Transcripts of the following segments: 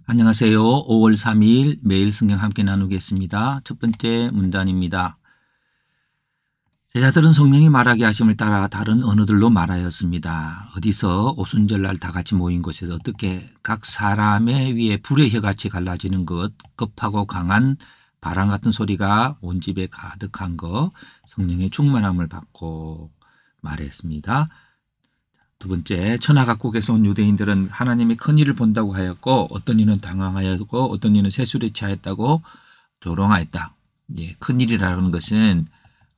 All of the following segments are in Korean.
안녕하세요. 5월 3일 매일 성경 함께 나누겠습니다. 첫 번째 문단입니다. 제자들은 성령이 말하게 하심을 따라 다른 언어들로 말하였습니다. 어디서 오순절날 다 같이 모인 곳에서 어떻게 각 사람의 위에 불의 혀같이 갈라지는 것, 급하고 강한 바람 같은 소리가 온 집에 가득한 것, 성령의 충만함을 받고 말했습니다. 두 번째, 천하각국에서 온 유대인들은 하나님의 큰 일을 본다고 하였고 어떤 이는 당황하였고 어떤 이는 세술에 취하였다고 조롱하였다. 큰 일이라는 것은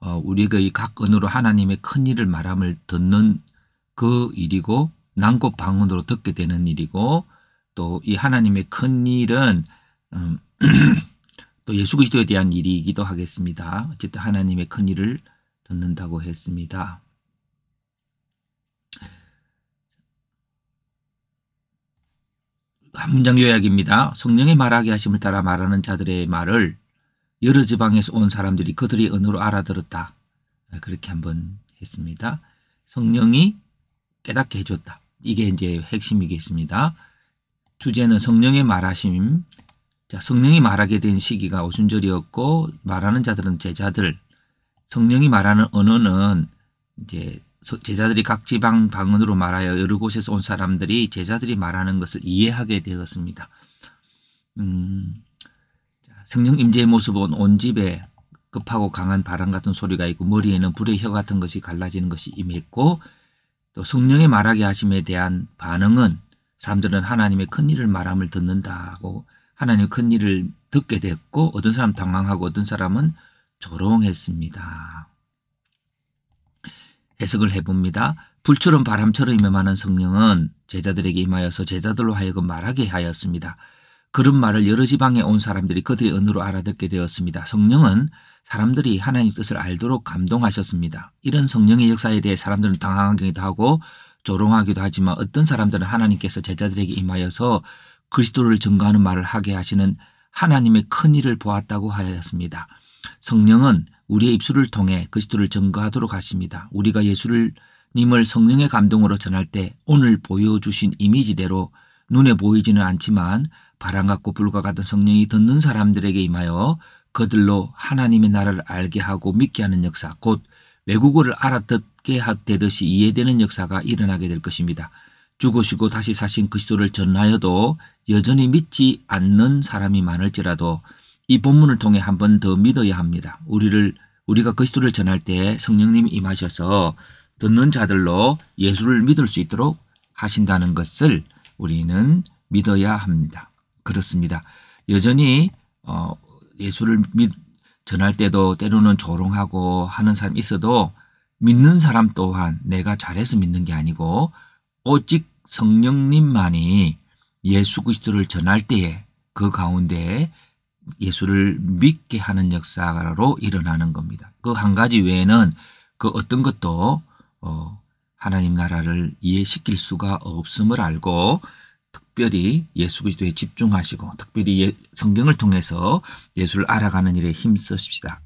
우리가 이 각 언어로 하나님의 큰 일을 말함을 듣는 그 일이고 난곳방언으로 듣게 되는 일이고 또 이 하나님의 큰 일은 또 예수 그리스도에 대한 일이기도 하겠습니다. 어쨌든 하나님의 큰 일을 듣는다고 했습니다. 한 문장 요약입니다. 성령의 말하게 하심을 따라 말하는 자들의 말을 여러 지방에서 온 사람들이 그들의 언어로 알아들었다. 그렇게 한번 했습니다. 성령이 깨닫게 해줬다. 이게 이제 핵심이겠습니다. 주제는 성령의 말하심. 자, 성령이 말하게 된 시기가 오순절이었고 말하는 자들은 제자들. 성령이 말하는 언어는 이제 제자들이 각 지방 방언으로 말하여 여러 곳에서 온 사람들이 제자들이 말하는 것을 이해하게 되었습니다. 성령 임재의 모습은 온 집에 급하고 강한 바람 같은 소리가 있고 머리에는 불의 혀 같은 것이 갈라지는 것이 임했고 또 성령의 말하게 하심에 대한 반응은 사람들은 하나님의 큰 일을 말함을 듣는다고 하나님의 큰 일을 듣게 됐고 어떤 사람은 당황하고 어떤 사람은 조롱했습니다. 해석을 해봅니다. 불처럼 바람처럼 임하는 성령은 제자들에게 임하여서 제자들로 하여금 말하게 하였습니다. 그런 말을 여러 지방에 온 사람들이 그들의 언어로 알아듣게 되었습니다. 성령은 사람들이 하나님 뜻을 알도록 감동하셨습니다. 이런 성령의 역사에 대해 사람들은 당황하기도 하고 조롱하기도 하지만 어떤 사람들은 하나님께서 제자들에게 임하여서 그리스도를 증거하는 말을 하게 하시는 하나님의 큰 일을 보았다고 하였습니다. 성령은 우리의 입술을 통해 그리스도를 증거하도록 하십니다. 우리가 예수님을 성령의 감동으로 전할 때 오늘 보여주신 이미지대로 눈에 보이지는 않지만 바람 같고 불과 같은 성령이 듣는 사람들에게 임하여 그들로 하나님의 나라를 알게 하고 믿게 하는 역사, 곧 외국어를 알아듣게 되듯이 이해되는 역사가 일어나게 될 것입니다. 죽으시고 다시 사신 그리스도를 전하여도 여전히 믿지 않는 사람이 많을지라도 이 본문을 통해 한 번 더 믿어야 합니다. 우리가 그리스도를 전할 때 성령님이 임하셔서 듣는 자들로 예수를 믿을 수 있도록 하신다는 것을 우리는 믿어야 합니다. 그렇습니다. 여전히 예수를 전할 때도 때로는 조롱하고 하는 사람이 있어도 믿는 사람 또한 내가 잘해서 믿는 게 아니고 오직 성령님만이 예수 그리스도를 전할 때에 그 가운데 예수를 믿게 하는 역사로 일어나는 겁니다. 그 한 가지 외에는 그 어떤 것도 하나님 나라를 이해시킬 수가 없음을 알고 특별히 예수 그리스도에 집중하시고 특별히 성경을 통해서 예수를 알아가는 일에 힘쓰십시다.